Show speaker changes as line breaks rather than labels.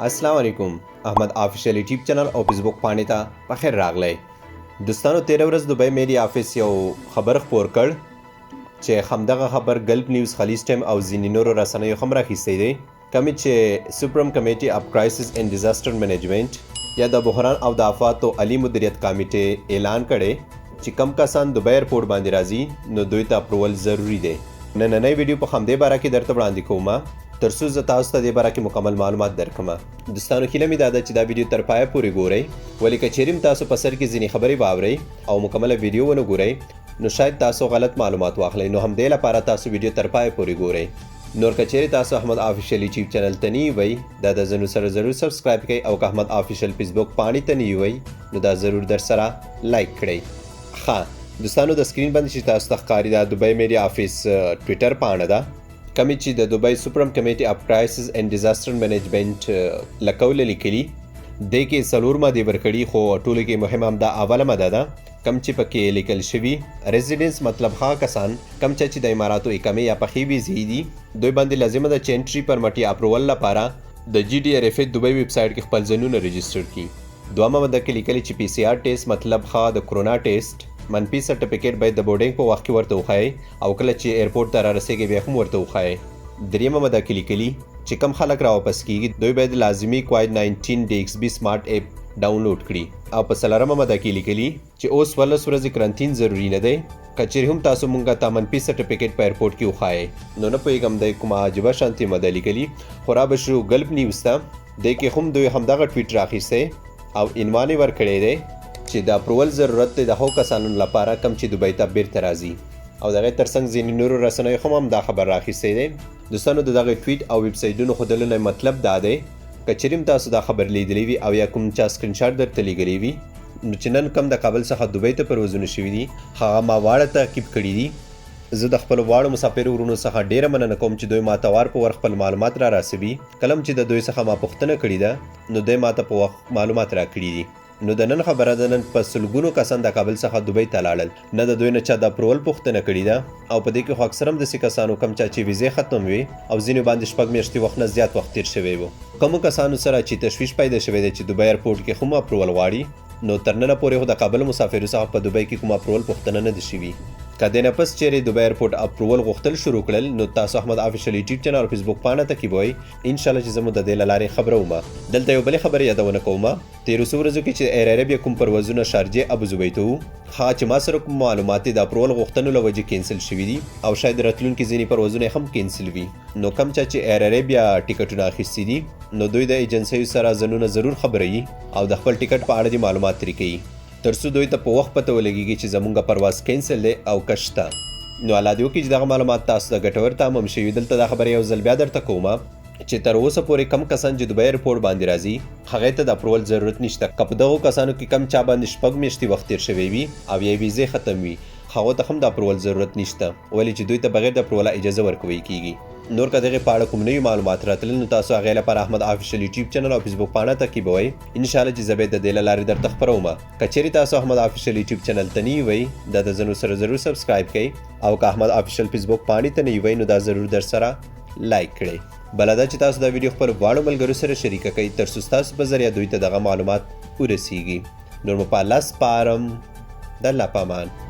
अस्सलाम वालेकुम Ahmad official YouTube channel او फेसबुक پاڼې ته بخیر راغلی دوستانو 13 ورځ دوبۍ میډیا آفیس یو خبر خپور کړ چې همدغه خبر ګلف نیوز خلیج ټایم او ځینې نورو رسنیو هم راخیستی دی کومې چې سپریم کمیټي اف کرایسس اینڈ ډیزاستر منیجمنټ یا د بحران او د آفاتو عالی مدیریت کمیټې اعلان کړی چې کم کسان دوبۍ ایرپورټ باندې راځي نو دوی ته اپروول ضروری دی نننۍ ویډیو په همدې باره کې درته وړاندې کوم ترڅو زه تاسو ته دې باره کې مکمل معلومات درکړم دوستانو هیله مې دا ده چې دا ویډیو تر پایه پورې ګورئ ولې که چیرې هم تاسو په سر کې ځینې خبرې واورئ او مکمله ویډیو ونه ګورئ نو شاید تاسو غلط معلومات واخلئ نو همدې لپاره تاسو ویډیو تر پایه پورې ګورئ نور که چیرې تاسو احمد آفیشیل یوټیوب چینل ته نه وئ دا د زنو سره ضرور سبسکرایب کړئ او که احمد آفیشیل فیسبوک پاڼې ته نه وئ نو دا ضرور در سره لایک کړئ ښه دوستانو د سکرین باندې چې تاسو ته ښکاري دا دوبۍ میډیا آفیس ټویټر پاڼه ده کمی چې د دوبۍ سپریم کمیټي اف کرایسس اینڈ ډیزاستر منیجمنټ لکول لیکلي د کې څلور ماده ورکړي خو ټولو کې مهم هم دا اوله ماده ده کم چې پکې لیکل شوی ریزیډنس مطلب ها کسان کم چې د اماراتو اقامه یا پخې ویزې دي دوی باندې لازمه ده چې انټری پرمټي اپروول لپاره د جی ډي ار اف دوبۍ ویب سایټ کې خپل ځانونه رجسټر کړي دویمه ماده کې لیکلي چې پی سی آر ټیسټ مطلب ها د کرونا ټیسټ منفي سرټیفیکیټ باید د بورډینګ په وخت کې ورته وښایي او کله چې ایرپورټ ته رارسېږي بیا هم ورته وښایي دریمه ماده کې لیکلي چې کم خلک راواپس کیږي دوی باید لازمي کووډ 19 د ایکس بي سمارټ اپ ډاونلوډ کړي او په څلورمه ماده کې لیکلي چې اوس 14 ورځې کرنټین ضروري نه دی که چیرې هم تاسو مونږ ته منفي سرټیفیکیټ په ایرپورټ کې وښایي نو نه پوهېږم دی کومه عجیبه شانتې ماده لیکلي خو را به شو ګلف نیوز ته دی کې هم دوی همدغه ټویټ راخیستی او عنوان یې ورکړی دی چې د اپروول ضرورت دی د هغو کسانو لپاره کم چې دوبۍ ته بیرته راځي او د هغې ترڅنګ ځینې نورو رسنیو هم دا خبر راخیستی دی دوستانو د دغې ټویټ او ویب سایټونو ښودلو نه مطلب دا دی که چیرې هم تاسو دا خبر لیدلی وي او یا کوم چا سکرین شاټ درته لیږلی وي نو چې نن کم د کابل څخه دوبۍ ته پروازونه شوي دي هغه ما واړه تعقیب کړي دي زه د خپلو واړو مسافرو ورونو څخه ډیره مننه کوم چې دوی ماته وار په وخت خپل معلومات را رسوي کله چې د دوی څخه ما پوښتنه کړې ده نو دوی ماته په وخت معلومات راکړي دي نو د نن خبره ده نن په سلګونو کسان د کابل څخه دوبۍ ته لاړل نه د دوی نه چا د اپروول پوښتنه کړې ده او په دې کې خو اکثر هم داسې کسانو کم چا چې ویزې ختم وي او ځینو باندې 6 میاشتې وخت نه زیات وخت تیر شوی و کومو کسانو سره چې تشویش پیدا شوی دی چې دوبۍ ایرپورټ کې هم اپروول غواړي نو تر ننه پورې خو د کابل مسافرو څخه په دوبۍ کې کوم اپروول پوښتنه نه ده شوي که د نه پس چیرې دوبۍ ایرپورټ اپروول غوښتل شروع کړل نو تاسو احمد آفیشیل یوټیوب چینل او فیسبوک پاڼه ته کې وئ انشاءالله چې زه مو د دې له لارې خبره وم دلته یو بلې خبرې یادونه کوم تېرو څو ورځو کې چې ایر عربیا کوم پروازونه شارجې ابوظبي ته وو هغه چې ما سره کوم معلومات د اپروول غوښتنو له وجې کینسل شوي دي او شاید راتلونکي ځینې پروازونه هم کینسل وي نو کم چا چې ایر عربیا ټیکټونه اخیستي دي نو دوی د ایجنسیو سره ځانونه ضرور خبروي او د خپل ټیکټ په اړه دې معلومات ترې کوي ترڅو دوی ته په وخت پته ولګېږي چې زمونږ پرواز کینسل دی او که شته نو الله دې وکړي چې دغه معلومات تاسو ته ګټور تمام شوي دلته دا خبره یو ځل بیا درته کوم چې تر اوسه پورې کم کسان چې دوبۍ ایرپورټ باندې راځي هغې ته د اپروول ضرورت نشته که په دغو کسانو کې کم چا باندې 6 میاشتې وخت تیر شوی وي او یا ویزې ختم وي هغو ته هم د اپروول ضرورت نشته ولې چې دوی ته بغیر د اپروول اجازه ورکوي کیږي نور که دغې په اړه کوم نوي معلومات راتلل نو تاسو هغې لپاره احمد آفیشیل یوټیوب چینل او فیسبوک پاڼه تعقیب وئ انشاءالله چې زه به د دې له لارې درته خپروم که چیرې تاسو احمد آفیشیل یوټیوب چینل ته نه وئ دا د ځنو سره ضرور سبسکرایب کړئ او که احمد آفیشیل فیسبوک پاڼې ته نه وئ نو دا ضرور در سره لایک کړئ بله دا چې تاسو دا ویډیو خپلو واړو ملګرو سره شریکه کړئ ترڅو ستاسو په ذریعه دوی ته دغه معلومات ورسیږي نور مو په الله سپارم د الله په امان